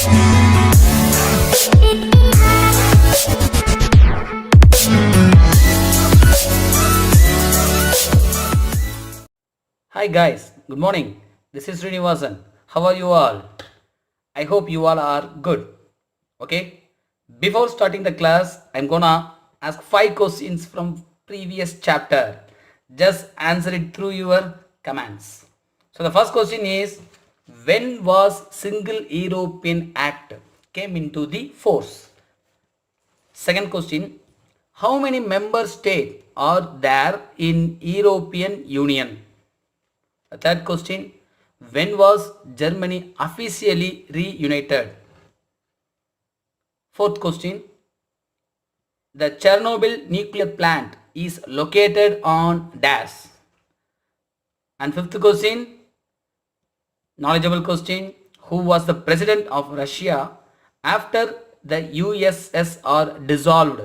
Hi guys, good morning. This is Srinivasan. How are you all? I hope you all are good. Okay. Before starting the class, I'm gonna ask 5 questions from previous chapter. Just answer it through your commands. So the first question is, when was Single European Act came into the force? Second question, how many member states are there in European Union? The third question, when was Germany officially reunited? Fourth question, the Chernobyl nuclear plant is located on dash. And fifth question, knowledgeable question, who was the president of Russia after the USSR dissolved?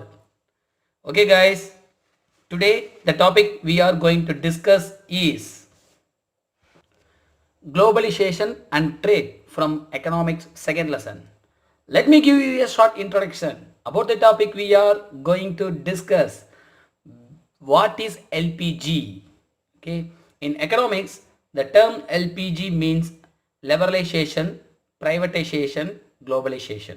Okay guys, today the topic we are going to discuss is globalization and trade from economics second lesson. Let me give you a short introduction about the topic we are going to discuss. What is LPG? Okay, in economics, the term LPG means liberalization, privatization, globalization.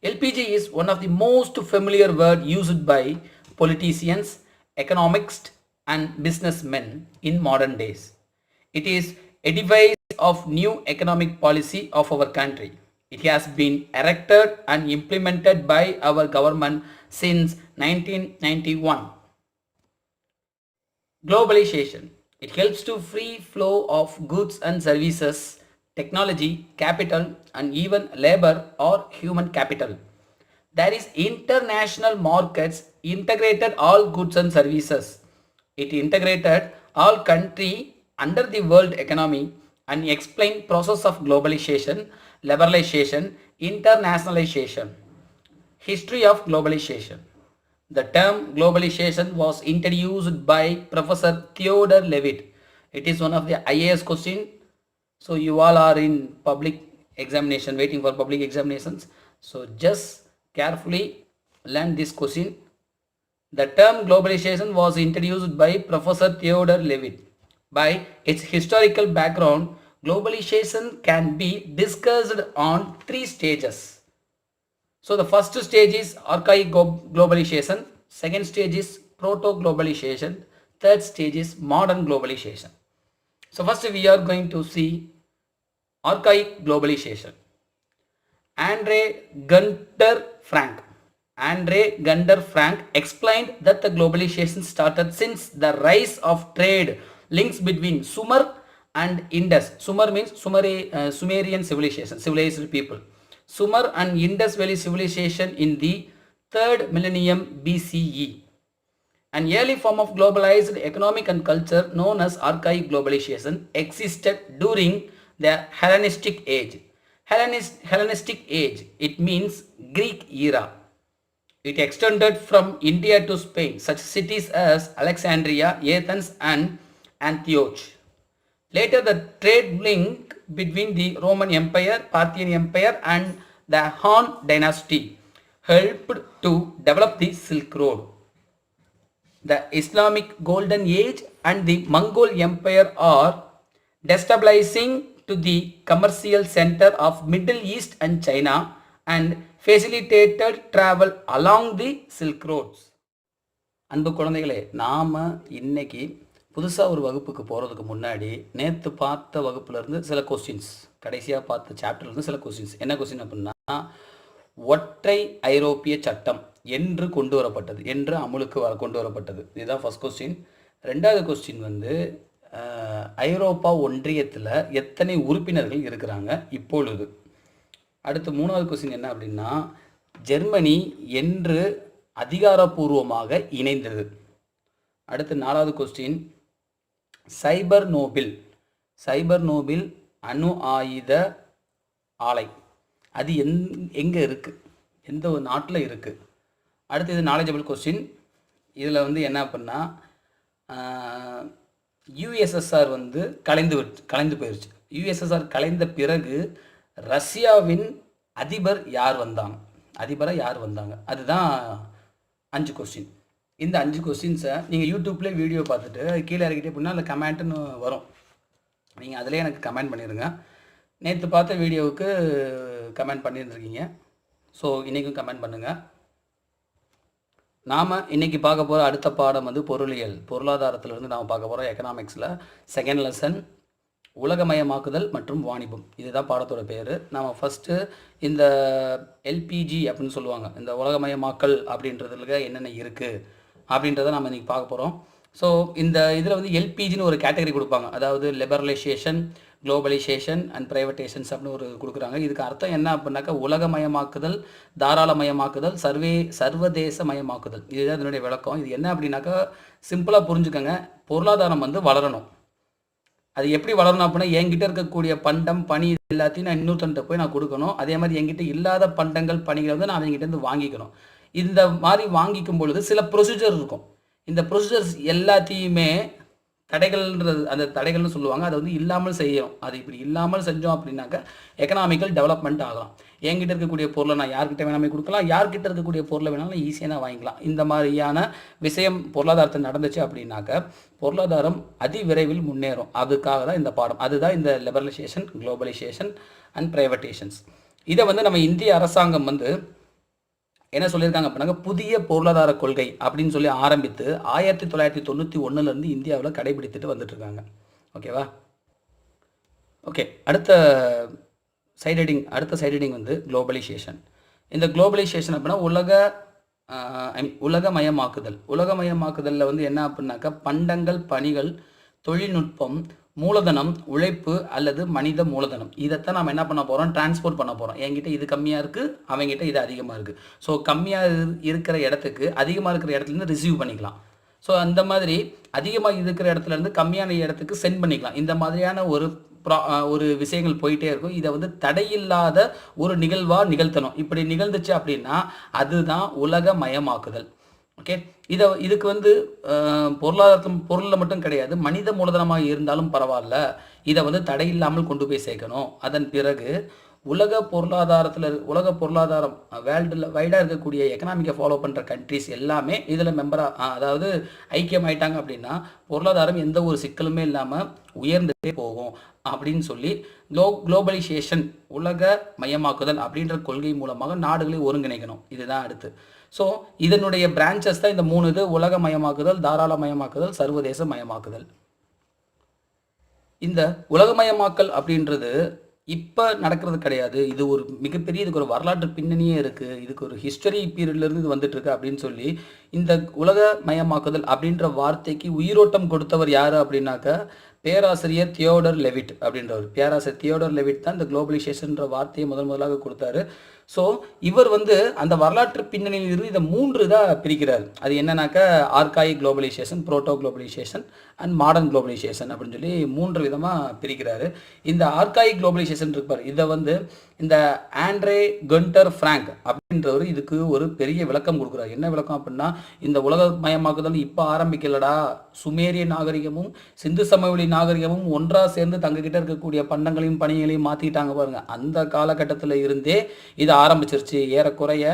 LPG is one of the most familiar word used by politicians, economists, and businessmen in modern days. It is a device of new economic policy of our country. It has been erected and implemented by our government since 1991. Globalization. It helps to free flow of goods and services, technology, capital, and even labor or human capital. There is international markets integrated all goods and services. It integrated all country under the world economy and explain process of globalization, liberalization, internationalization. History of globalization. The term globalization was introduced by Professor Theodore Levitt. It is one of the IAS question. So you all are in public examination, waiting for public examinations. So just carefully learn this question. The term globalization was introduced by Professor Theodore Levitt. By its historical background, globalization can be discussed on 3 stages. So the first stage is archaic globalization, second stage is proto-globalization, third stage is modern globalization. So first we are going to see archaic globalization. Andre Gunther Frank explained that the globalization started since the rise of trade links between Sumer and Indus. Sumer means Sumerian civilization, civilized people. Sumer and Indus Valley civilization in the 3rd millennium BCE. An early form of globalized economic and culture known as archaic globalization existed during the Hellenistic age. Hellenistic age, it means Greek era. It extended from India to Spain, such cities as Alexandria, Athens and Antioch. Later, the trade link between the Roman Empire, Parthian Empire and the Han dynasty helped to develop the Silk Road. The Islamic Golden Age and the Mongol Empire are destabilizing to the commercial center of Middle East and China and facilitated travel along the Silk Roads. அன்பு குழந்தைகளே, நாம் இன்னைக்கு புதுசாக ஒரு வகுப்புக்கு போகிறதுக்கு முன்னாடி நேற்று பார்த்த வகுப்புலேருந்து சில கொஸ்டின்ஸ், கடைசியாக பார்த்த சாப்டர்லேருந்து சில கொஸ்டின்ஸ். என்ன கொஸ்டின் அப்படின்னா, ஒற்றை ஐரோப்பிய சட்டம் என்று கொண்டு வரப்பட்டது, என்று அமுலுக்கு கொண்டு வரப்பட்டது. இதுதான் ஃபர்ஸ்ட் கொஸ்டின். ரெண்டாவது கொஸ்டின் வந்து ஐரோப்பா ஒன்றியத்தில் எத்தனை உறுப்பினர்கள் இருக்கிறாங்க இப்பொழுது. அடுத்து மூணாவது கொஸ்டின் என்ன அப்படின்னா, ஜெர்மனி என்று அதிகாரப்பூர்வமாக இணைந்தது. அடுத்து நாலாவது கொஸ்டின், சைபர் நோபில் அணு ஆயுத ஆலை அது எங்கே இருக்குது, எந்த ஒரு நாட்டில் இருக்குது. அடுத்து இது நாலேஜபிள் கொஸ்டின். இதில் வந்து என்ன அப்படின்னா, யுஎஸ்எஸ்ஆர் வந்து கலைந்து போயிடுச்சு. யுஎஸ்எஸ்ஆர் கலைந்த பிறகு ரஷ்யாவின் அதிபர் யார் வந்தாங்க, அதிபராக யார் வந்தாங்க, அதுதான் 5 கொஸ்டின். இந்த 5 கொஸ்டின்ஸை நீங்கள் யூடியூப்லேயே வீடியோ பார்த்துட்டு கீழே இறக்கிட்டே அப்படின்னா அதில் கமெண்ட்டுன்னு வரும், நீங்கள் அதிலே எனக்கு கமெண்ட் பண்ணிடுங்க. நேற்று பார்த்த வீடியோவுக்கு கமெண்ட் பண்ணியிருந்துருக்கீங்க, ஸோ இன்றைக்கும் கமெண்ட் பண்ணுங்கள். நாம் இன்றைக்கி பார்க்க போகிற அடுத்த பாடம் வந்து பொருளியல், பொருளாதாரத்திலிருந்து நாம் பார்க்க போகிறோம். எக்கனாமிக்ஸில் செகண்ட் லெசன் உலகமயமாக்குதல் மற்றும் வாணிபம், இதுதான் பாடத்தோட பேர். நாம் ஃபஸ்ட்டு இந்த எல்பிஜி அப்படின்னு சொல்லுவாங்க, இந்த உலகமயமாக்கல் அப்படின்றதுல என்னென்ன இருக்குது அப்படின்றத நம்ம இன்றைக்கி பார்க்க போகிறோம். ஸோ இந்த இதில் வந்து எல்பிஜின்னு ஒரு கேட்டகரி கொடுப்பாங்க, அதாவது லிபரலைசேஷன், குளோபலைசேஷன் அண்ட் ப்ரைவேட்டைசேஷன்ஸ் அப்படின்னு ஒரு கொடுக்குறாங்க. இதுக்கு அர்த்தம் என்ன அப்படின்னாக்கா உலகமயமாக்குதல், தாராளமயமாக்குதல், சர்வதேசமயமாக்குதல், இதுதான் இதனுடைய விளக்கம். இது என்ன அப்படின்னாக்கா சிம்பிளாக புரிஞ்சுக்கோங்க, பொருளாதாரம் வந்து வளரணும். அது எப்படி வளரணும் அப்படின்னா என்கிட்ட இருக்கக்கூடிய பண்டம் பணி எல்லாத்தையும் நான் இன்னொருத்தன்ட்ட போய் நான் கொடுக்கணும். அதே மாதிரி என்கிட்ட இல்லாத பண்டங்கள் பணிகளை வந்து நான் அவங்ககிட்ட இருந்து வாங்கிக்கணும். இந்த மாதிரி வாங்கிக்கும் பொழுது சில ப்ரொசீஜர் இருக்கும். இந்த ப்ரொசீஜர்ஸ் எல்லாத்தையுமே தடைகள்ன்றது, அந்த தடைகள்னு சொல்லுவாங்க, அதை வந்து இல்லாமல் செய்யணும். அது இப்படி இல்லாமல் செஞ்சோம் அப்படின்னாக்கா எக்கனாமிக்கல் டெவலப்மெண்ட் ஆகலாம். என்கிட்ட இருக்கக்கூடிய பொருளை நான் யார்கிட்ட வேணாமே கொடுக்கலாம், யார்கிட்ட இருக்கக்கூடிய பொருளை வேணாலும் ஈஸியாக நான் வாங்கிக்கலாம். இந்த மாதிரியான விஷயம் பொருளாதாரத்தில் நடந்துச்சு அப்படின்னாக்க பொருளாதாரம் அதிவிரைவில் முன்னேறும். அதுக்காக தான் இந்த பாடம். அதுதான் இந்த லிபரலைசேஷன், குளோபலைசேஷன் அண்ட் ப்ரைவேட்டைசேஷன்ஸ். இதை வந்து நம்ம இந்திய அரசாங்கம் வந்து என்ன சொல்லியிருக்காங்க அப்படின்னாக்க புதிய பொருளாதார கொள்கை அப்படின்னு சொல்லி ஆரம்பித்து 1991 இந்தியாவில் கடைபிடித்துட்டு வந்துட்டுருக்காங்க. ஓகேவா? ஓகே, அடுத்த சைட் ஹெட்டிங் வந்து குளோபலைசேஷன். இந்த குளோபலைசேஷன் அப்படின்னா உலகமயமாக்குதலில் வந்து என்ன அப்படின்னாக்கா பண்டங்கள், பணிகள், தொழில்நுட்பம், மூலதனம், உழைப்பு அல்லது மனித மூலதனம், இதைத்தான் நம்ம என்ன பண்ண போகிறோம், டிரான்ஸ்போர்ட் பண்ண போகிறோம். என்கிட்ட இது கம்மியாக இருக்குது, அவங்ககிட்ட இது அதிகமாக இருக்குது. ஸோ கம்மியாக இருக்கிற இடத்துக்கு அதிகமாக இருக்கிற இடத்துலேருந்து ரிசீவ் பண்ணிக்கலாம். ஸோ அந்த மாதிரி அதிகமாக இருக்கிற இடத்துலேருந்து கம்மியான இடத்துக்கு சென்ட் பண்ணிக்கலாம். இந்த மாதிரியான ஒரு விஷயங்கள் போயிட்டே இருக்கும். இதை வந்து தடையில்லாத ஒரு நிகழ்வாக நிகழ்த்தணும். இப்படி நிகழ்ந்துச்சு அப்படின்னா அதுதான் உலகமயமாக்குதல். ஓகே, இதுக்கு வந்து பொருளில் மட்டும் கிடையாது, மனித மூலதனமாக இருந்தாலும் பரவாயில்ல, இதை வந்து தடையில்லாமல் கொண்டு போய் சேர்க்கணும். அதன் பிறகு உலக பொருளாதாரம் வேர்ல்டில் வைடாக இருக்கக்கூடிய எக்கனாமிக்கை ஃபாலோ பண்ணுற கண்ட்ரிஸ் எல்லாமே இதில் மெம்பராக, அதாவது ஐக்கியம் ஆயிட்டாங்க அப்படின்னா பொருளாதாரம் எந்த ஒரு சிக்கலுமே இல்லாமல் உயர்ந்துட்டே போகும் அப்படின்னு சொல்லி குளோபலைசேஷன், உலக மயமாக்குதல் அப்படின்ற கொள்கை மூலமாக நாடுகளை ஒருங்கிணைக்கணும். இதுதான் அடுத்து. ஸோ இதனுடைய பிரான்ச்சஸ் தான் இந்த 3 இது: உலகமயமாக்குதல், தாராளமயமாக்குதல், சர்வதேச மயமாக்குதல். இந்த உலகமயமாக்கல் அப்படின்றது இப்போ நடக்கிறது கிடையாது. இது ஒரு மிகப்பெரிய, இதுக்கு ஒரு வரலாற்று பின்னணியே இருக்குது, இதுக்கு ஒரு ஹிஸ்டரி பீரியட்லேருந்து இது வந்துட்டுருக்கு அப்படின்னு சொல்லி இந்த உலகமயமாக்குதல் அப்படின்ற வார்த்தைக்கு உயிரோட்டம் கொடுத்தவர் யார் அப்படின்னாக்கா பேராசிரியர் தியோடர் லெவிட் அப்படின்றவர். பேராசிரியர் தியோடர் லெவிட் தான் இந்த குளோபலைசேஷன்ற வார்த்தையை முதலாக கொடுத்தாரு. ஸோ இவர் வந்து அந்த வரலாற்று பின்னணியில் இருந்து இதை 3 இதாக பிரிக்கிறார். அது என்னன்னாக்கா archaic globalisation, proto globalisation and modern globalisation அப்படின்னு சொல்லி 3 விதமாக பிரிக்கிறாரு. இந்த ஆர்காயிக் குளோபலைசேஷன் இருப்பார், இதை வந்து இந்த ஆண்ட்ரே கண்டர் ஃப்ராங்க் அப்படின்றவர் இதுக்கு ஒரு பெரிய விளக்கம் கொடுக்குறாரு. என்ன விளக்கம் அப்படின்னா, இந்த உலகமயமாக்குதல் இப்போ ஆரம்பிக்கலடா, சுமேரிய நாகரிகமும் சிந்து சமவெளி நாகரிகமும் ஒன்றாக சேர்ந்து தங்ககிட்ட இருக்கக்கூடிய பண்டங்களையும் பணிகளையும் மாற்றிட்டாங்க பாருங்க, அந்த காலகட்டத்தில் இருந்தே இது ஆரம்பிச்சிருச்சு. ஏறக்குறைய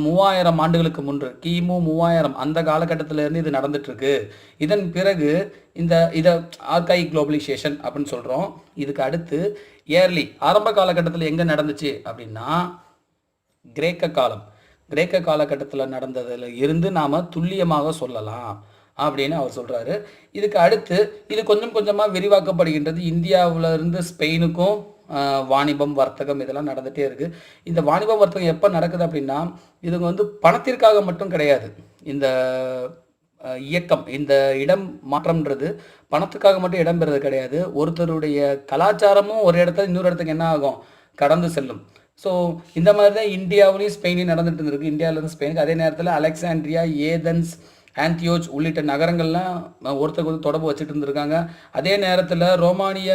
3000 ஆண்டுகளுக்கு முன்பு, கிமு 3000 அந்த காலகட்டத்திலேருந்து இது நடந்துட்டுருக்கு. இதன் பிறகு இதை ஆர்காயிக் குளோபலைசேஷன் அப்படின்னு சொல்கிறோம். இதுக்கு அடுத்து ஆரம்ப காலகட்டத்தில் எங்கே நடந்துச்சு அப்படின்னா கிரேக்க காலகட்டத்தில் நடந்ததில் இருந்து நாம் துல்லியமாக சொல்லலாம் அப்படின்னு அவர் சொல்கிறாரு. இதுக்கு அடுத்து இது கொஞ்சம் கொஞ்சமாக விரிவாக்கப்படுகின்றது. இந்தியாவிலிருந்து ஸ்பெயினுக்கும் வாணிபம், வர்த்தகம் இதெல்லாம் நடந்துகிட்டே இருக்குது. இந்த வாணிபம், வர்த்தகம் எப்போ நடக்குது அப்படின்னா இதுங்க வந்து பணத்திற்காக மட்டும் கிடையாது. இந்த இயக்கம், இந்த இடம் மாற்றம்ன்றது பணத்துக்காக மட்டும் இடம்பெறது கிடையாது. ஒருத்தருடைய கலாச்சாரமும் ஒரு இடத்துல இன்னொரு இடத்துக்கு என்ன ஆகும், கடந்து செல்லும். ஸோ இந்த மாதிரி தான் இந்தியாவிலையும் ஸ்பெயினையும் நடந்துட்டு இருந்திருக்கு. இந்தியாவிலேருந்து ஸ்பெயினுக்கு. அதே நேரத்தில் அலெக்சாண்ட்ரியா, ஏதென்ஸ், ஆந்தியோச் உள்ளிட்ட நகரங்கள்லாம் ஒருத்தருக்கு வந்து தொடர்பு வச்சுட்டு இருந்திருக்காங்க. அதே நேரத்தில் ரோமானிய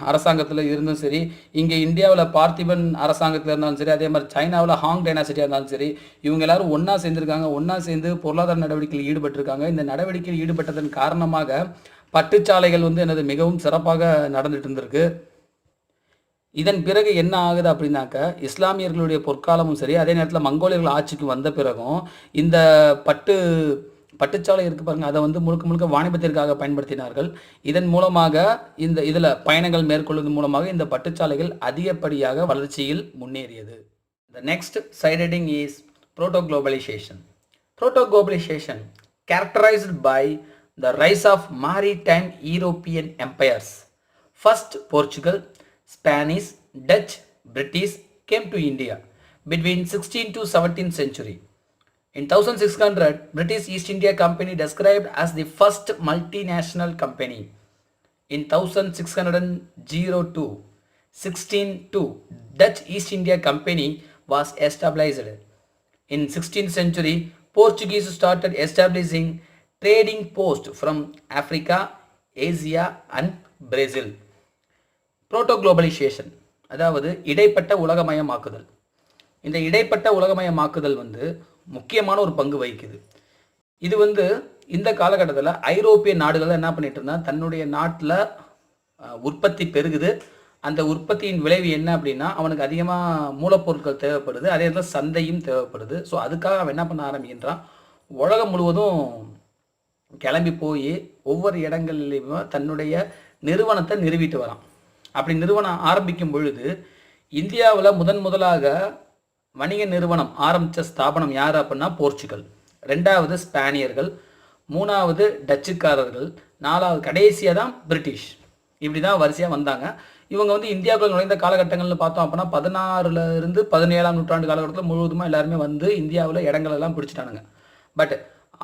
அரசாங்கத்தில் இருந்தும் சரி, இங்கே இந்தியாவில் பார்த்திபன் அரசாங்கத்தில் இருந்தாலும் சரி, அதே மாதிரி சைனாவில் ஹாங் டைனாசிட்டியாக இருந்தாலும் சரி, இவங்க எல்லாரும் ஒன்றா சேர்ந்துருக்காங்க. ஒன்றா சேர்ந்து பொருளாதார நடவடிக்கையில் ஈடுபட்டிருக்காங்க. இந்த நடவடிக்கையில் ஈடுபட்டதன் காரணமாக பட்டுச்சாலைகள் வந்து மிகவும் சிறப்பாக நடந்துட்டு இருந்திருக்கு. இதன் பிறகு என்ன ஆகுது அப்படின்னாக்க இஸ்லாமியர்களுடைய பொற்காலமும் சரி, அதே நேரத்தில் மங்கோலியர்கள் ஆட்சிக்கு வந்த பிறகும் இந்த பட்டுச்சாலை இருக்குது பாருங்கள், அதை வந்து முழுக்க முழுக்க வாணிபத்திற்காக பயன்படுத்தினார்கள். இதன் மூலமாக இதில் பயணங்கள் மேற்கொள்வதன் மூலமாக இந்த பட்டுச்சாலைகள் அதிகப்படியாக வளர்ச்சியில் முன்னேறியது. The next side heading is proto-globalization. Proto-globalization characterized by the rise of maritime European empires. First Portugal, Spanish, Dutch, British came to India between 16th to 17th century. In 1600, British East India Company described as the first multinational company. In 1602, Dutch East India Company was established. In 16th century, Portuguese started establishing trading posts from Africa, Asia and Brazil. Proto-globalization, அதாவது இடைப்பட்ட உலகமயமாக்குதல். இந்த இடைப்பட்ட உலகமயமாக்குதல் வந்து முக்கியமான ஒரு பங்கு வகிக்குது. இது வந்து இந்த காலகட்டத்தில் ஐரோப்பிய நாடுகள் என்ன பண்ணிட்டு இருந்தா, தன்னுடைய நாட்டில் உற்பத்தி பெருகுது. அந்த உற்பத்தியின் விளைவு என்ன அப்படின்னா, அவனுக்கு அதிகமாக மூலப்பொருட்கள் தேவைப்படுது, அதே நேரத்தில் சந்தையும் தேவைப்படுது. ஸோ அதுக்காக அவன் என்ன பண்ண ஆரம்பிக்கின்றான், உலகம் முழுவதும் கிளம்பி போய் ஒவ்வொரு இடங்கள்லையுமே தன்னுடைய நிறுவனத்தை நிறுவிட்டு வரான். அப்படி நிறுவனம் ஆரம்பிக்கும் பொழுது இந்தியாவில் முதலாக வணிக நிறுவனம் ஆரம்பித்த ஸ்தாபனம் யார் அப்படின்னா போர்ச்சுகல், ரெண்டாவது ஸ்பானியர்கள், மூணாவது டச்சுக்காரர்கள், நாலாவது கடைசியாக தான் பிரிட்டிஷ். இப்படி தான் வரிசையாக வந்தாங்க. இவங்க வந்து இந்தியாவுக்குள்ள நுழைந்த காலகட்டங்கள்னு பார்த்தோம் அப்படின்னா 16லேருந்து 17ஆம் நூற்றாண்டு காலகட்டத்தில் முழுவதுமாக எல்லாருமே வந்து இந்தியாவில் இடங்களெல்லாம் பிடிச்சிட்டானுங்க. பட்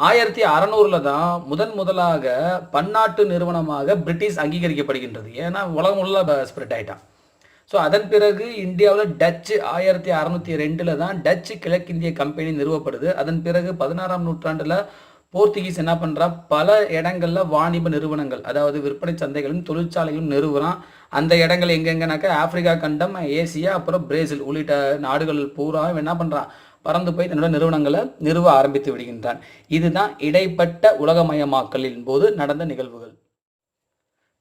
1600 தான் முதலாக பன்னாட்டு நிறுவனமாக பிரிட்டிஷ் அங்கீகரிக்கப்படுகின்றது. ஏன்னா உலகம் முழுவதும் ஸ்ப்ரெட் ஆகிட்டான். ஸோ அதன் பிறகு இந்தியாவில் டச்சு 1602 தான் டச்சு கிழக்கிந்திய கம்பெனி நிறுவப்படுது. அதன் பிறகு 16ஆம் நூற்றாண்டில் போர்த்துகீஸ் என்ன பண்ணுறா, பல இடங்களில் வாணிப நிறுவனங்கள், அதாவது விற்பனை சந்தைகளும் தொழிற்சாலைகளும் நிறுவனம். அந்த இடங்கள் எங்கெங்கனாக்கா ஆப்பிரிக்கா கண்டம், ஏசியா, அப்புறம் பிரேசில் உள்ளிட்ட நாடுகள் பூரா என்ன பண்ணுறான், பறந்து போய் தன்னோட நிறுவனங்களை நிறுவ ஆரம்பித்து விடுகின்றான். இதுதான் இடைப்பட்ட உலகமயமாக்கலின் போது நடந்த நிகழ்வுகள்.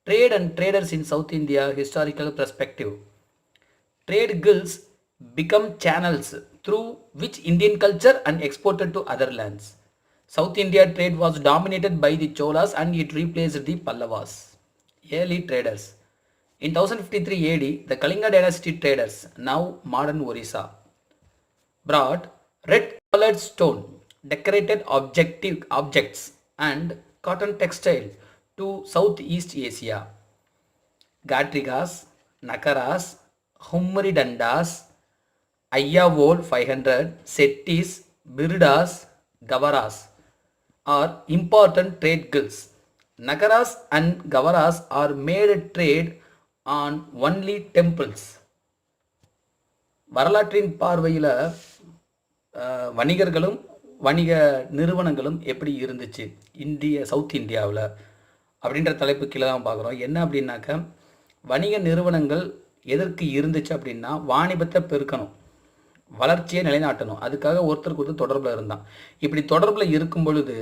Trade and traders in South India historical perspective. Trade guilds become channels through which Indian culture and exported to other lands. South India trade was dominated by the Cholas and it replaced the Pallavas. Early traders. In 1053 AD, the Kalinga dynasty traders, now modern Orissa, brought red-colored stone, decorated objects and cotton textile to Southeast Asia. Gatrigas, Nakaras, Hummari Dandas, Ayyavol 500, Settis, Birdas, Gavaras are important trade guilds. Nagaras and Gavaras are made trade on only temples. வரலாற்றின் பார்வையில் வணிகர்களும் வணிக நிறுவனங்களும் எப்படி இருந்துச்சு south இந்தியாவில் அப்படின்ற தலைப்பு கீழே தான் பார்க்குறோம். என்ன அப்படின்னாக்க, வணிக நிறுவனங்கள் எதற்கு இருந்துச்சு அப்படின்னா, வாணிபத்தை பெருக்கணும், வளர்ச்சியை நிலைநாட்டணும், அதுக்காக ஒருத்தருக்கு ஒருத்தர் தொடர்பில் இருந்தான். இப்படி தொடர்பில் இருக்கும் பொழுது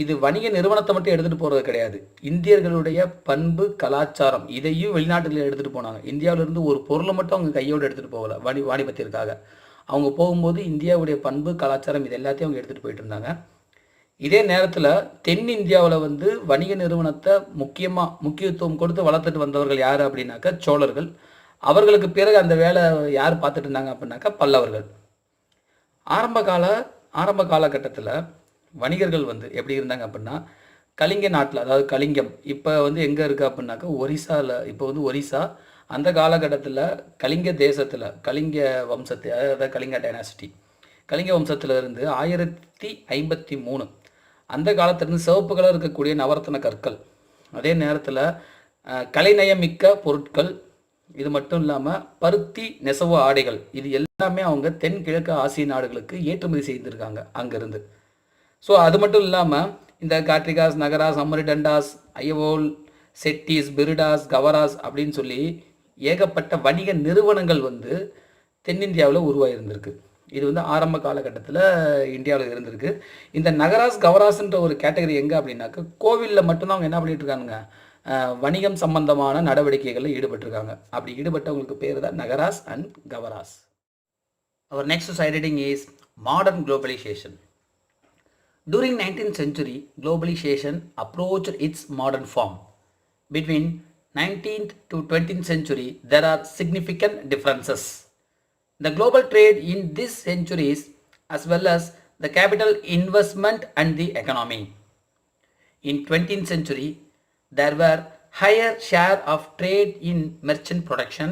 இது வணிக நிறுவனத்தை மட்டும் எடுத்துகிட்டு போகிறது கிடையாது, இந்தியர்களுடைய பண்பு கலாச்சாரம் இதையும் வெளிநாட்டில் எடுத்துகிட்டு போனாங்க. இந்தியாவிலிருந்து ஒரு பொருளை மட்டும் அவங்க கையோடு எடுத்துகிட்டு போகல, வாணிபத்திற்காக அவங்க போகும்போது இந்தியாவுடைய பண்பு கலாச்சாரம் இது எல்லாத்தையும் அவங்க எடுத்துகிட்டு போயிட்டு இருந்தாங்க. இதே நேரத்தில் தென்னிந்தியாவில் வந்து வணிக நிறுவனத்தை முக்கியத்துவம் கொடுத்து வளர்த்துட்டு வந்தவர்கள் யார் அப்படின்னாக்கா சோழர்கள். அவர்களுக்கு பிறகு அந்த வேலை யார் பார்த்துட்டு இருந்தாங்க அப்படின்னாக்கா பல்லவர்கள். ஆரம்ப காலகட்டத்தில் வணிகர்கள் வந்து எப்படி இருந்தாங்க அப்படின்னா, கலிங்க நாட்டில், அதாவது கலிங்கம் இப்போ வந்து எங்கே இருக்குது அப்படின்னாக்கா ஒரிசாவில். இப்போ வந்து ஒரிசா அந்த காலகட்டத்தில் கலிங்க தேசத்தில் கலிங்க வம்சத்தை, அதாவது கலிங்க டைனாசிட்டி, கலிங்க வம்சத்தில் இருந்து 1053 அந்த காலத்திலிருந்து சிவப்பு கலர் இருக்கக்கூடிய நவரத்ன கற்கள், அதே நேரத்தில் கலைநயமிக்க பொருட்கள், இது மட்டும் இல்லாமல் பருத்தி நெசவு ஆடைகள், இது எல்லாமே அவங்க தென்கிழக்கு ஆசிய நாடுகளுக்கு ஏற்றுமதி செய்திருக்காங்க அங்கேருந்து. ஸோ அது மட்டும் இல்லாமல் இந்த காட்ரிகாஸ், நகராஸ், அம்மரி டண்டாஸ், ஐயவோல், செட்டிஸ், பிரிடாஸ், கவராஸ் அப்படின்னு சொல்லி ஏகப்பட்ட வணிக நிறுவனங்கள் வந்து தென்னிந்தியாவில் உருவாகியிருந்திருக்கு. இது வந்து ஆரம்ப காலகட்டத்தில் இந்தியாவில் இருந்திருக்கு. இந்த நகராஸ் கவராஸ்ன்ற ஒரு கேட்டகரி எங்கே அப்படின்னாக்க கோவிலில் மட்டும்தான் அவங்க என்ன பண்ணிட்டு இருக்காங்க, வணிகம் சம்பந்தமான நடவடிக்கைகளில் ஈடுபட்டிருக்காங்க. அப்படி ஈடுபட்டவங்களுக்கு பேர் தான் நகராஸ் அண்ட் கவராஸ். அவர் next side reading is modern globalization. During 19th century, globalization approached its modern form. Between 19th to 20th century, there are significant differences. The global trade in these centuries, as well as the capital investment and the economy. In 20th century, there were higher share of trade in merchant production.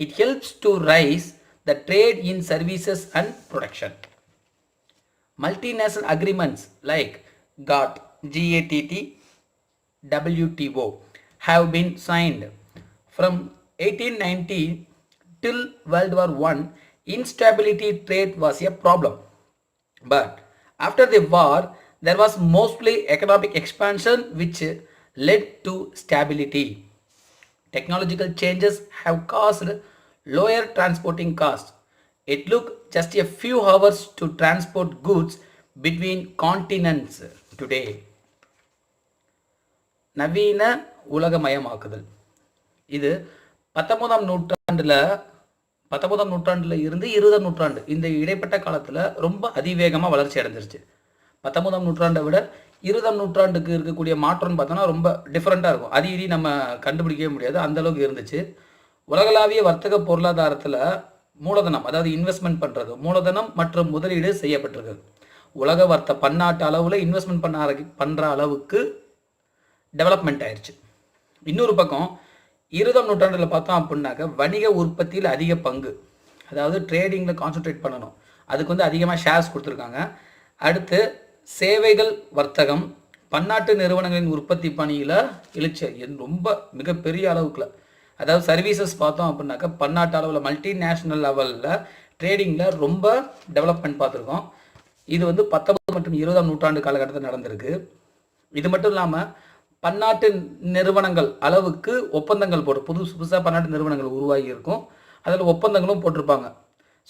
It helps to raise the trade in services and production. Multinational agreements like GATT, WTO have been signed. From 1890 till World War I, instability trade was a problem. But after the war, there was mostly economic expansion which led to stability. Technological changes have caused lower transporting costs. It took just a few hours to transport goods between continents today. நவீன உலகமயமாக்குதல் இது 19ஆம் நூற்றாண்டில் இருந்து 20ஆம் நூற்றாண்டு இந்த இடைப்பட்ட காலத்தில் ரொம்ப அதிவேகமாக வளர்ச்சி அடைஞ்சிருச்சு. 19ஆம் நூற்றாண்டை விட 20ஆம் நூற்றாண்டுக்கு இருக்கக்கூடிய மாற்றம்னு பார்த்தோன்னா ரொம்ப டிஃப்ரெண்ட்டாக இருக்கும். அது இனி நம்ம கண்டுபிடிக்கவே முடியாது, அந்தளவுக்கு இருந்துச்சு. உலகளாவிய வர்த்தக பொருளாதாரத்தில் மூலதனம், அதாவது இன்வெஸ்ட்மெண்ட் பண்ணுறது, மூலதனம் மற்றும் முதலீடு செய்யப்பட்டிருக்கு. உலக பன்னாட்டு அளவில் இன்வெஸ்ட்மெண்ட் பண்ணுற அளவுக்கு டெவலப்மெண்ட் ஆயிடுச்சு. இன்னொரு பக்கம் 20ஆம் நூற்றாண்டில் பார்த்தோம் அப்படின்னாக்க வணிக உற்பத்தியில் அதிக பங்கு, அதாவது ட்ரேடிங்கில் கான்சன்ட்ரேட் பண்ணணும், அதுக்கு வந்து அதிகமாக ஷேர்ஸ் கொடுத்துருக்காங்க. அடுத்து சேவைகள் வர்த்தகம், பன்னாட்டு நிறுவனங்களின் உற்பத்தி பணியில் எழுச்சி ரொம்ப மிகப்பெரிய அளவுக்குள்ள, அதாவது சர்வீசஸ் பார்த்தோம் அப்படின்னாக்கா பன்னாட்டு அளவில் மல்டிநேஷ்னல் லெவலில் ட்ரேடிங்கில் ரொம்ப டெவலப்மெண்ட் பார்த்துருக்கோம். இது வந்து 19 மற்றும் 20ஆம் நூற்றாண்டு காலகட்டத்தில் நடந்திருக்கு. இது மட்டும் இல்லாமல் பன்னாட்டு நிறுவனங்கள் அளவுக்கு ஒப்பந்தங்கள் புதுசாக பன்னாட்டு நிறுவனங்கள் உருவாகி இருக்கும், அதில் ஒப்பந்தங்களும் போட்டிருப்பாங்க.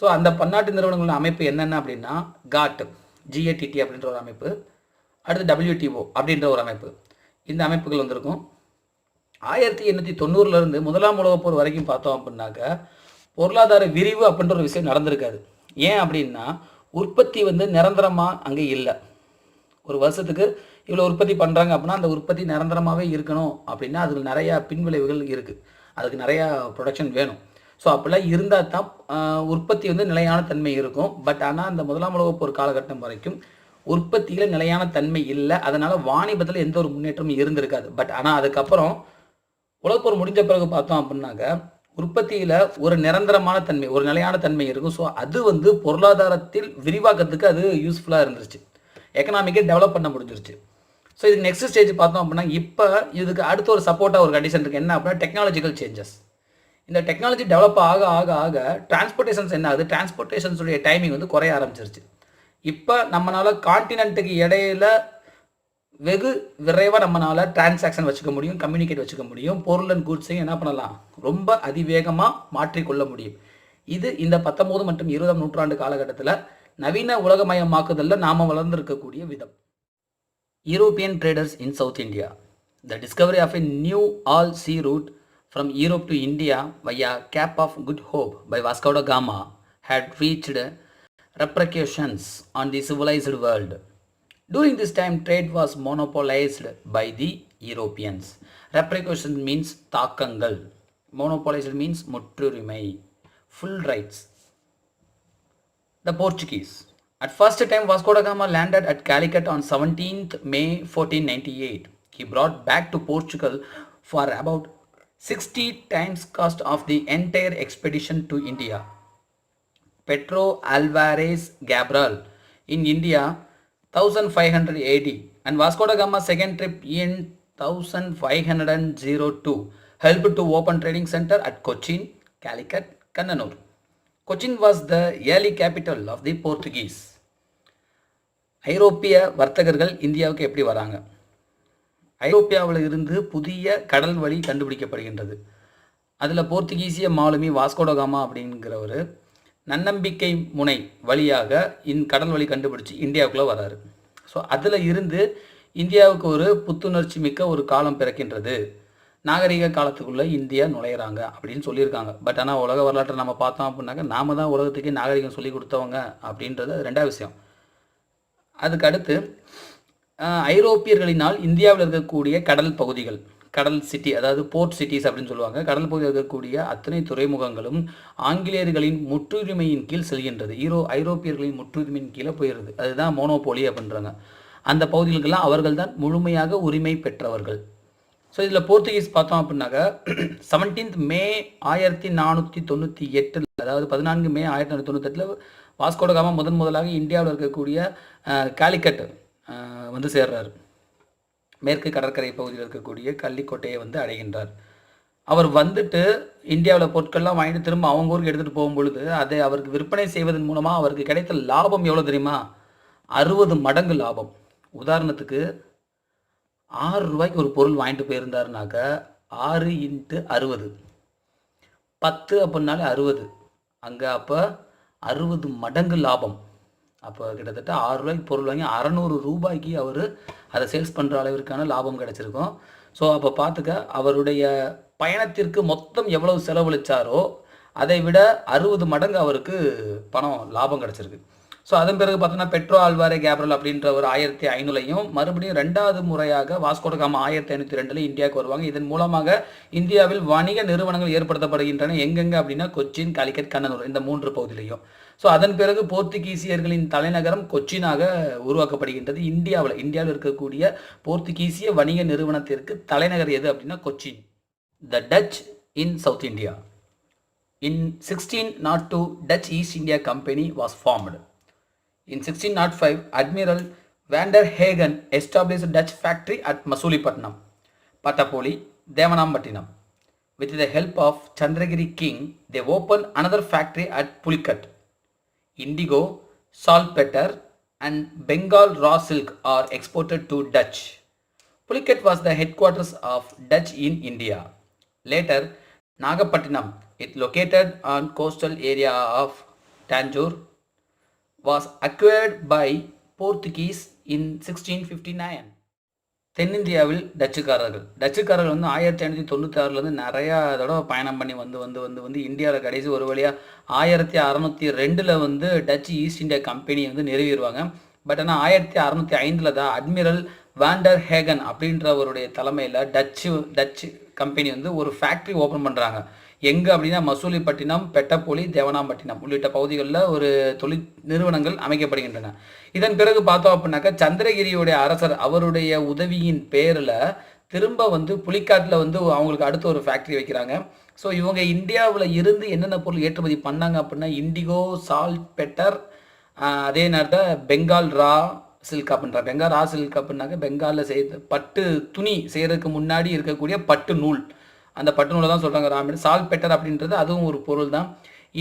ஸோ அந்த பன்னாட்டு நிறுவனங்களின் அமைப்பு என்னென்ன அப்படின்னா GATT அப்படின்ற ஒரு அமைப்பு, அடுத்து WTO அப்படின்ற ஒரு அமைப்பு, இந்த அமைப்புகள் வந்திருக்கும். 1890 முதலாம் உலகப் போர் வரைக்கும் பார்த்தோம் அப்படின்னாக்க பொருளாதார விரிவு அப்படின்ற ஒரு விஷயம் நடந்திருக்காது. ஏன் அப்படின்னா உற்பத்தி வந்து நிரந்தரமாக அங்கே இல்லை. ஒரு வருஷத்துக்கு இவ்வளோ உற்பத்தி பண்ணுறாங்க அப்படின்னா அந்த உற்பத்தி நிரந்தரமாகவே இருக்கணும் அப்படின்னா அதில் நிறையா பின்விளைவுகள் இருக்குது, அதுக்கு நிறையா ப்ரொடக்ஷன் வேணும். ஸோ அப்படிலாம் இருந்தால் தான் உற்பத்தி வந்து நிலையான தன்மை இருக்கும். பட் ஆனால் அந்த முதலாம் உலகப் போர் காலகட்டம் வரைக்கும் உற்பத்தியில் நிலையான தன்மை இல்லை, அதனால் வாணிபத்தில் எந்த ஒரு முன்னேற்றமும் இருந்திருக்காது. பட் ஆனால் அதுக்கப்புறம் உலகப்போர் முடிஞ்ச பிறகு பார்த்தோம் அப்படின்னாக்க உற்பத்தியில் ஒரு நிரந்தரமான தன்மை, ஒரு நிலையான தன்மை இருக்கும். ஸோ அது வந்து பொருளாதாரத்தில் விரிவாக்கத்துக்கு அது யூஸ்ஃபுல்லாக இருந்துருச்சு, எக்கனாமிக்கே டெவலப் பண்ண முடிஞ்சிருச்சு. ஸோ இதுக்கு நெக்ஸ்ட் ஸ்டேஜ் பார்த்தோம் அப்படின்னா இப்போ இதுக்கு அடுத்த ஒரு சப்போர்ட்டாக ஒரு கண்டிஷன் இருக்குது. என்ன அப்படின்னா டெக்னாலஜிக்கல் சேஞ்சஸ். இந்த டெக்னாலஜி டெவலப் ஆக ஆக ஆக டிரான்ஸ்போர்ட்டேஷன்ஸ் என்ன ஆகுது, டிரான்ஸ்போர்ட்டேஷன்ஸுடைய டைமிங் வந்து குறைய ஆரம்பிச்சிருச்சு. இப்போ நம்மளால் கான்டினென்ட்டுக்கு இடையில வெகு விரைவாக நம்மளால் டிரான்சாக்ஷன் வச்சுக்க முடியும், கம்யூனிகேட் வச்சுக்க முடியும், பொருள் அண்ட் கூட்ஸையும் என்ன பண்ணலாம் ரொம்ப அதிவேகமாக மாற்றிக்கொள்ள முடியும். இது இந்த 19 மற்றும் 20ஆம் நூற்றாண்டு காலகட்டத்தில் நவீன உலகமயமாக்குதலில் நாம் வளர்ந்திருக்கக்கூடிய விதம். European traders in South India. The discovery of a new all sea route from Europe to India via Cape of Good Hope by Vasco da Gama had reached repercussions on the civilized world. During this time, trade was monopolized by the Europeans. Repercussion means தாக்கங்கள். Monopolized means முற்றுரிமை, full rights. The Portuguese. At first time, Vasco da Gama landed at Calicut on 17th May 1498. He brought back to Portugal for about 60 times cost of the entire expedition to India. Pedro Alvarez Cabral in India 1500 AD and Vasco da Gama's second trip in 1502 helped to open trading center at Cochin, Calicut, Kannanur. Cochin was the early capital of the Portuguese. ஐரோப்பிய வர்த்தகர்கள் இந்தியாவுக்கு எப்படி வராங்க? ஐரோப்பியாவில் இருந்து புதிய கடல் வழி கண்டுபிடிக்கப்படுகின்றது. அதில் போர்த்துகீசிய மாலுமி வாஸ்கோ ட காமா அப்படிங்கிறவர் நன்னம்பிக்கை முனை வழியாக கடல் வழி கண்டுபிடிச்சி இந்தியாவுக்குள்ளே வராரு. ஸோ அதில் இருந்து இந்தியாவுக்கு ஒரு புத்துணர்ச்சி மிக்க ஒரு காலம் பிறக்கின்றது. நாகரிக காலத்துக்குள்ளே இந்தியா நுழையிறாங்க அப்படின்னு சொல்லியிருக்காங்க. பட் ஆனால் உலக வரலாற்றை நம்ம பார்த்தோம் அப்படின்னாக்கா நாம தான் உலகத்துக்கே நாகரிகம் சொல்லி கொடுத்தவங்க அப்படின்றது ரெண்டாவது விஷயம். அதுக்கு அடுத்து ஐரோப்பியர்களினால் இந்தியாவில் இருக்கக்கூடிய கடல் பகுதிகள், கடல் சிட்டி, அதாவது போர்ட் சிட்டிஸ் அப்படின்னு சொல்லுவாங்க, கடல் பகுதியில் இருக்கக்கூடிய அத்தனை துறைமுகங்களும் ஆங்கிலேயர்களின் முற்றுரிமையின் கீழ் செல்கின்றது. ஐரோப்பியர்களின் முற்றுரிமையின் கீழே போயிடுது. அதுதான் மோனோபோலி அப்படின்றாங்க. அந்த பகுதிகளுக்கெல்லாம் அவர்கள் தான் முழுமையாக உரிமை பெற்றவர்கள். ஸோ இதில் போர்த்துகீஸ் பார்த்தோம் அப்படின்னாக்கா 17th May 1498, அதாவது 14 May 1498 வாஸ்கோட காமா முதலாக இந்தியாவில் இருக்கக்கூடிய காலிக்கட் வந்து சேர்றார். மேற்கு கடற்கரை பகுதியில் இருக்கக்கூடிய கள்ளிக்கோட்டையை வந்து அடைகின்றார். அவர் வந்துட்டு இந்தியாவில் பொருட்கள்லாம் வாங்கிட்டு திரும்ப அவங்க ஊருக்கு எடுத்துகிட்டு போகும்பொழுது அதை அவருக்கு விற்பனை செய்வதன் மூலமாக அவருக்கு கிடைத்த லாபம் எவ்வளோ தெரியுமா? 60 மடங்கு லாபம். உதாரணத்துக்கு 6 ரூபாய்க்கு ஒரு பொருள் வாங்கிட்டு போயிருந்தாருனாக்க 6 × 60 10 அப்படின்னாலே 60. அங்கே அப்போ 60 மடங்கு லாபம். அப்போ கிட்டத்தட்ட 6 ரூபாய்க்கு பொருள் வாங்கி 600 ரூபாய்க்கு அவர் அதை சேல்ஸ் பண்ணுற அளவிற்கான லாபம் கிடச்சிருக்கும். ஸோ அப்போ பார்த்துக்க, அவருடைய பயணத்திற்கு மொத்தம் எவ்வளவு செலவழித்தாரோ அதை விட 60 மடங்கு அவருக்கு பணம் லாபம் கிடச்சிருக்கு. ஸோ அதன் பிறகு பார்த்தோன்னா பெட்ரோ ஆல்வாரே கேப்ரல் அப்படின்ற ஒரு 1500லையும் மறுபடியும் 2வது முறையாக வாஸ்கோட காமா 1502 இந்தியாவுக்கு வருவாங்க. இதன் மூலமாக இந்தியாவில் வணிக நிறுவனங்கள் ஏற்படுத்தப்படுகின்றன. எங்கெங்க அப்படின்னா கொச்சின், காலிக்கட், கண்ணனூர், இந்த 3 பகுதியிலையும். ஸோ அதன் பிறகு போர்த்துகீசியர்களின் தலைநகரம் கொச்சினாக உருவாக்கப்படுகின்றது. இந்தியாவில் இருக்கக்கூடிய போர்த்துகீசிய வணிக நிறுவனத்திற்கு தலைநகர் எது அப்படின்னா Cochin. The Dutch in South India. In 1602, Dutch East India Company was formed. In 1605, Admiral van der Hagen established a Dutch factory at Masulipatam, Patapoli, Devanambattinam. With the help of Chandragiri king, they opened another factory at Pulicat. Indigo, saltpeter and Bengal raw silk are exported to Dutch. Pulicat was the headquarters of Dutch in India. Later, Nagapattinam, it located on coastal area of Tanjore, was acquired by Portuguese in 1659. தென்னிந்தியாவில் டச்சுக்காரர்கள் வந்து 1596 நிறையா தடவை பயணம் பண்ணி வந்து இந்தியாவில் கடைசி ஒரு வழியாக 1602 வந்து டச் ஈஸ்ட் இந்தியா கம்பெனி வந்து நிறுவிடுவாங்க. பட் ஆனால் 1605 தான் அட்மிரல் வாண்டர் ஹேகன் அப்படின்றவருடைய தலைமையில் டச்சு கம்பெனி வந்து ஒரு ஃபேக்ட்ரி ஓப்பன் பண்ணுறாங்க. எங்கே அப்படின்னா மசூலிப்பட்டினம், பெட்டப்பொலி, தேவனாம்பட்டினம் உள்ளிட்ட பகுதிகளில் ஒரு தொழில் நிறுவனங்கள் அமைக்கப்படுகின்றன. இதன் பிறகு பார்த்தோம் அப்படின்னாக்கா சந்திரகிரியுடைய அரசர் அவருடைய உதவியின் பேரில் திரும்ப வந்து புலிக்காட்டில் வந்து அவங்களுக்கு அடுத்த ஒரு ஃபேக்ட்ரி வைக்கிறாங்க. ஸோ இவங்க இந்தியாவில் இருந்து என்னென்ன பொருள் ஏற்றுமதி பண்ணாங்க அப்படின்னா இண்டிகோ, சால்ட் பெட்டர், அதே நேரத்தில் பெங்கால் ரா சில்க் அப்படின்றாங்க. பெங்கால் ரா சில்க் அப்படின்னாக்க பெங்காலில் செய்த பட்டு துணி செய்கிறதுக்கு முன்னாடி இருக்கக்கூடிய பட்டு நூல், அந்த பட்டு நூலை தான் சொல்கிறாங்க ராமன். சால்ட் பெட்டர் அப்படின்றது அதுவும் ஒரு பொருள் தான்.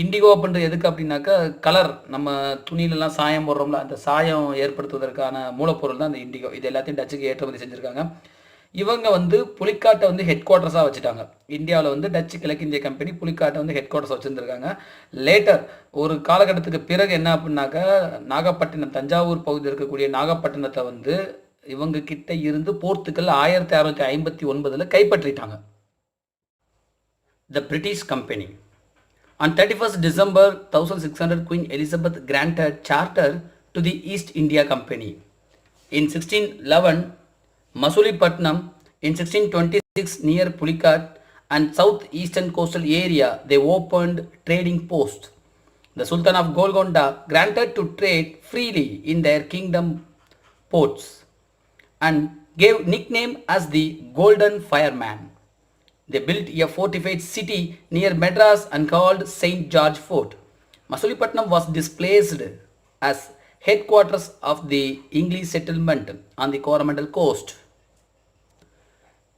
இண்டிகோ அப்படின்றது எதுக்கு அப்படின்னாக்கா கலர், நம்ம துணியிலலாம் சாயம் போடுறோம்ல, அந்த சாயம் ஏற்படுத்துவதற்கான மூலப்பொருள் தான் அந்த இண்டிகோ. இது எல்லாத்தையும் டச்சுக்கு ஏற்றுமதி செஞ்சுருக்காங்க. இவங்க வந்து புலிக்காட்டை வந்து ஹெட் குவார்ட்டர்ஸாக வச்சுட்டாங்க. இந்தியாவில் வந்து டச்சு கிழக்கிந்திய கம்பெனி புலிக்காட்டை வந்து ஹெட் குவார்ட்டர்ஸ் வச்சுருந்துருக்காங்க. லேட்டர் ஒரு காலகட்டத்துக்கு பிறகு என்ன அப்படின்னாக்கா நாகப்பட்டினம், தஞ்சாவூர் பகுதியில் இருக்கக்கூடிய நாகப்பட்டினத்தை வந்து இவங்க கிட்ட இருந்து Portugal 1659 கைப்பற்றிட்டாங்க. The British Company. On 31st December 1600, Queen Elizabeth granted charter to the East India Company. In 1611, Masulipatam. In 1626, near Pulicat and south-eastern coastal area, they opened trading post. The Sultan of Golconda granted to trade freely in their kingdom ports and gave nickname as the Golden Fireman. They built a fortified city near Madras and called St. George Fort. Masulipatam was displaced as headquarters of the English settlement on the Coromandel coast.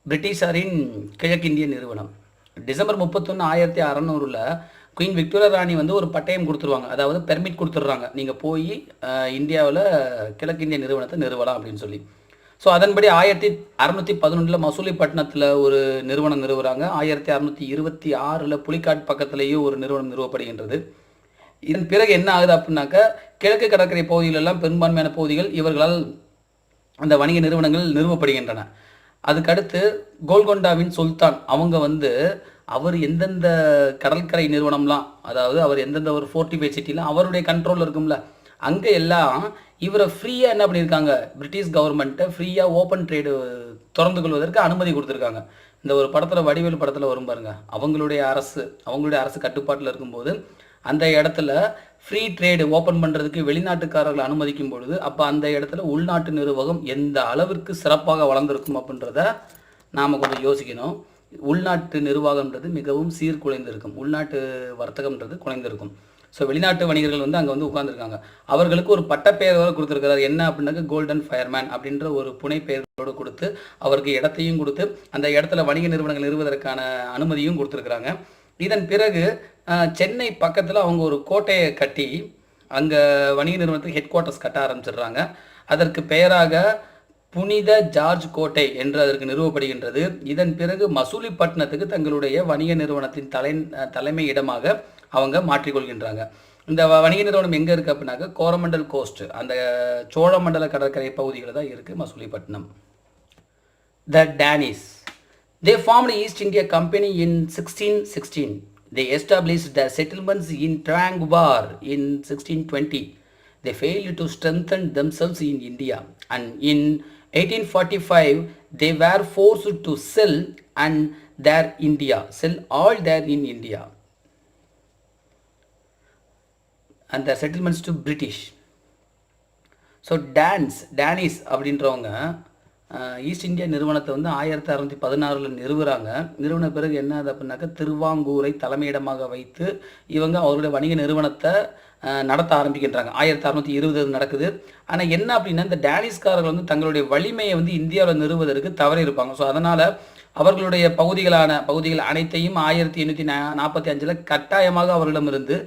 பிரிட்டிஷாரின் கிழக்கிந்திய நிறுவனம். December 31, 1600 queen Victoria ராணி வந்து ஒரு பட்டயம் கொடுத்துருவாங்க, அதாவது permit கொடுத்துட்றாங்க, நீங்கள் போய் இந்தியாவில் கிழக்கிந்திய நிறுவனத்தை நிறுவலாம் அப்படின்னு சொல்லி. ஸோ அதன்படி 1611 மசூலிப்பட்டினத்தில் ஒரு நிறுவனம் நிறுவுறாங்க. 1626 புலிக்காட் பக்கத்துலேயும் ஒரு நிறுவனம் நிறுவப்படுகின்றது. இதன் பிறகு என்ன ஆகுது அப்படின்னாக்கா கிழக்கு கடற்கரை பகுதிகளெல்லாம் பெரும்பான்மையான பகுதிகள் இவர்களால் அந்த வணிக நிறுவனங்கள் நிறுவப்படுகின்றன. அதுக்கடுத்து கோல்கொண்டாவின் சுல்தான் அவங்க வந்து அவர் எந்தெந்த கடற்கரை நிறுவனம்லாம், அதாவது அவர் எந்தெந்த ஒரு ஃபோர்ட்டிஃபைட் சிட்டிலாம் அவருடைய கண்ட்ரோலில் இருக்கும்ல, அங்கே எல்லாம் இவரை ஃப்ரீயாக என்ன பண்ணியிருக்காங்க, பிரிட்டிஷ் கவர்மெண்ட்டை ஃப்ரீயாக ஓப்பன் ட்ரேடு திறந்து கொள்வதற்கு அனுமதி கொடுத்துருக்காங்க. இந்த ஒரு படத்தில் வடிவேலு படத்தில் வரும் பாருங்க, அவங்களுடைய அரசு கட்டுப்பாட்டில் இருக்கும்போது அந்த இடத்துல ஃப்ரீ ட்ரேடு ஓப்பன் பண்ணுறதுக்கு வெளிநாட்டுக்காரர்களை அனுமதிக்கும் பொழுது அப்போ அந்த இடத்துல உள்நாட்டு நிர்வாகம் எந்த அளவிற்கு சிறப்பாக வளர்ந்துருக்கும் அப்படின்றத நாம் கொஞ்சம் யோசிக்கணும். உள்நாட்டு நிர்வாகம்ன்றது மிகவும் சீர்குலைந்திருக்கும், உள்நாட்டு வர்த்தகம்ன்றது குறைந்திருக்கும். ஸோ வெளிநாட்டு வணிகர்கள் வந்து அங்கே வந்து உட்காந்துருக்காங்க. அவர்களுக்கு ஒரு பட்டப்பெயர் வரை கொடுத்துருக்கிறார். என்ன அப்படின்னாக்க கோல்டன் ஃபயர்மேன் அப்படின்ற ஒரு புனைப்பெயரோடு கொடுத்து அவருக்கு இடத்தையும் கொடுத்து அந்த இடத்துல வணிக நிறுவனங்கள் நிறுவுவதற்கான அனுமதியும் கொடுத்துருக்குறாங்க. இதன் பிறகு சென்னை பக்கத்தில் அவங்க ஒரு கோட்டையை கட்டி அங்கே வணிக நிறுவனத்துக்கு ஹெட் குவார்ட்டர்ஸ் கட்ட ஆரம்பிச்சிடுறாங்க. அதற்கு பெயராக புனித ஜார்ஜ் கோட்டை என்று அதற்கு நிறுவப்படுகின்றது. இதன் பிறகு மசூலிப்பட்டினத்துக்கு தங்களுடைய வணிக நிறுவனத்தின் தலைமை இடமாக அவங்க மாற்றிக்கொள்கின்றாங்க. இந்த வணிக நிறுவனம் எங்கே இருக்குது அப்படின்னாக்க கோரமண்டல் கோஸ்ட், அந்த சோழமண்டல கடற்கரை பகுதிகளில் தான் இருக்குது மசூலிப்பட்டினம். த Danish, they formed East India Company in 1616. They established their settlements in Tranquebar in 1620. They failed to strengthen themselves in India, and in 1845 they were forced to sell all their in India and their settlements to British. So Danish அப்படின்றவங்க east India நிறுவனத்தை வந்து 1616 நிறுவுறாங்க. நிறுவன பிறகு என்ன ஆகுது அப்படின்னாக்கா திருவாங்கூரை தலைமையிடமாக வைத்து இவங்க அவருடைய வணிக நிறுவனத்தை நடத்த ஆரம்பிக்கின்றாங்க. 1620 நடக்குது. ஆனால் என்ன அப்படின்னா இந்த டேனிஸ்காரர்கள் வந்து தங்களுடைய வலிமையை வந்து இந்தியாவில் நிறுவுவதற்கு தவறி இருப்பாங்க. ஸோ அதனால் அவர்களுடைய பகுதிகள் அனைத்தையும் 1845 கட்டாயமாக அவர்களிடமிருந்து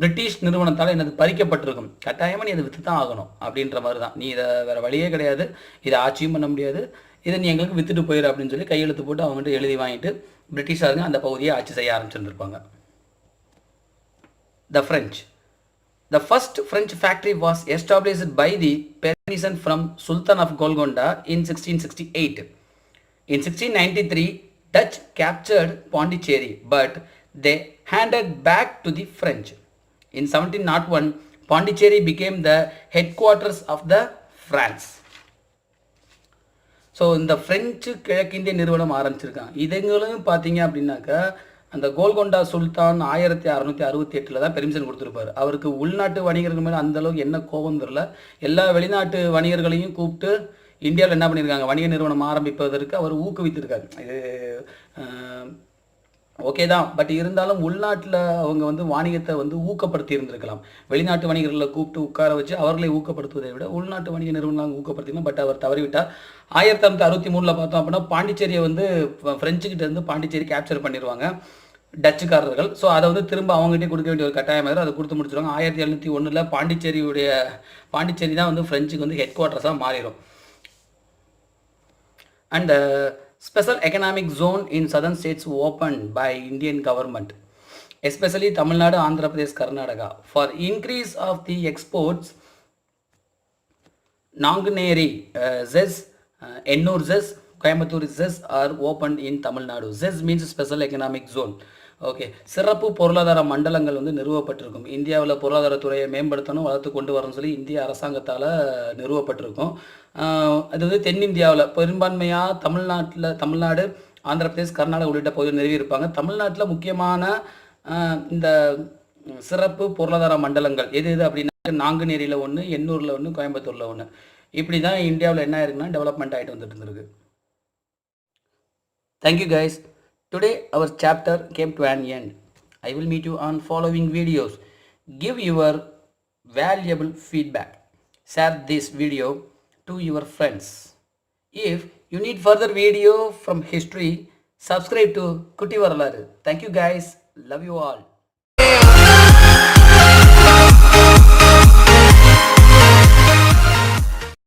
பிரிட்டிஷ் நிறுவனத்தால் எனது பறிக்கப்பட்டிருக்கும். கட்டாயமாக நீ அதை விற்று தான் ஆகணும் அப்படின்ற மாதிரி தான். நீ இதை வேறு வழியே கிடையாது, இதை ஆட்சியும் பண்ண முடியாது, இதை நீ எங்களுக்கு விற்றுட்டு போயிரு அப்படின்னு சொல்லி கையெழுத்து போட்டு அவங்ககிட்ட எழுதி வாங்கிட்டு பிரிட்டிஷாருங்க அந்த பகுதியை ஆட்சி செய்ய ஆரம்பிச்சிருந்திருப்பாங்க. The French. The first French factory was established by the permission from Sultan of Golconda in 1668. In 1693, Dutch captured Pondicherry, but they handed back to the French. In 1701, Pondicherry became the headquarters of the France. So இந்த French கிழக்கிந்திய நிறுவனம் ஆரம்பிச்சிருக்காங்க. இதுங்களும் பார்த்தீங்க அப்படின்னாக்கா அந்த கோல்கொண்டா சுல்தான் 1668 தான் permission கொடுத்துருப்பார். அவருக்கு உள்நாட்டு வணிகர்கள் மேலே அந்தளவுக்கு என்ன கோபம் தெரியல. எல்லா வெளிநாட்டு வணிகர்களையும் கூப்பிட்டு இந்தியாவில் என்ன பண்ணியிருக்காங்க, வணிக நிறுவனம் ஆரம்பிப்பதற்கு அவர் ஊக்குவித்திருக்காரு. இது ஓகே தான், பட் இருந்தாலும் உள்நாட்டில் அவங்க வந்து வாணிகத்தை வந்து ஊக்கப்படுத்தி இருந்திருக்கலாம். வெளிநாட்டு வணிகர்களை கூப்பிட்டு உட்கார வச்சு அவர்களை ஊக்கப்படுத்துவதை விட உள்நாட்டு வணிக நிறுவனங்கள் ஊக்கப்படுத்திக்கலாம். பட் அவர் தவறிவிட்டார். 1963 பார்த்தோம் அப்படின்னா பாண்டிச்சேரியை வந்து ஃப்ரெஞ்சுக்கிட்ட இருந்து பாண்டிச்சேரி கேப்சர் பண்ணிடுவாங்க டச்சுக்காரர்கள். ஸோ அதை வந்து திரும்ப அவங்ககிட்டே கொடுக்க வேண்டிய ஒரு கட்டாயம் அதை கொடுத்து முடிச்சிருவாங்க. 1701 பாண்டிச்சேரி தான் வந்து ஃப்ரெஞ்சுக்கு வந்து ஹெட் குவார்ட்டர்ஸாக மாறிடும். And special economic zone in southern states opened by Indian government, especially Tamil Nadu, Andhra Pradesh, Karnataka, for increase of the exports. Nanganeri ZES, Ennur ZES, Coimbatore ZES are opened in Tamil Nadu. ZES means special economic zone. Okay, சிறப்பு பொருளாதார மண்டலங்கள் வந்து நிறுவப்பட்டிருக்கும். இந்தியாவில் பொருளாதாரத்துறையை மேம்படுத்தணும், வளர்த்து கொண்டு வரணும்னு சொல்லி இந்திய அரசாங்கத்தால் நிறுவப்பட்டிருக்கும். அது வந்து தென்னிந்தியாவில் பெரும்பான்மையாக தமிழ்நாடு, ஆந்திர பிரதேஷ், கர்நாடகா உள்ளிட்ட பகுதியில் நிறுவியிருப்பாங்க. தமிழ்நாட்டில் முக்கியமான இந்த சிறப்பு பொருளாதார மண்டலங்கள் எது அப்படின்னா நாங்குநேரியில் ஒன்று, எண்ணூரில் ஒன்று, கோயம்புத்தூரில் ஒன்று. இப்படி தான் இந்தியாவில் என்ன இருக்குன்னா டெவலப்மெண்ட் ஆகிட்டு வந்துட்டு இருந்திருக்கு. Thank you guys. Today our chapter came to an end. I will meet you on following videos. Give your valuable feedback. Share this video to your friends. If you need further video from history, subscribe to KURTY VARALAU. Thank you guys. Love you all.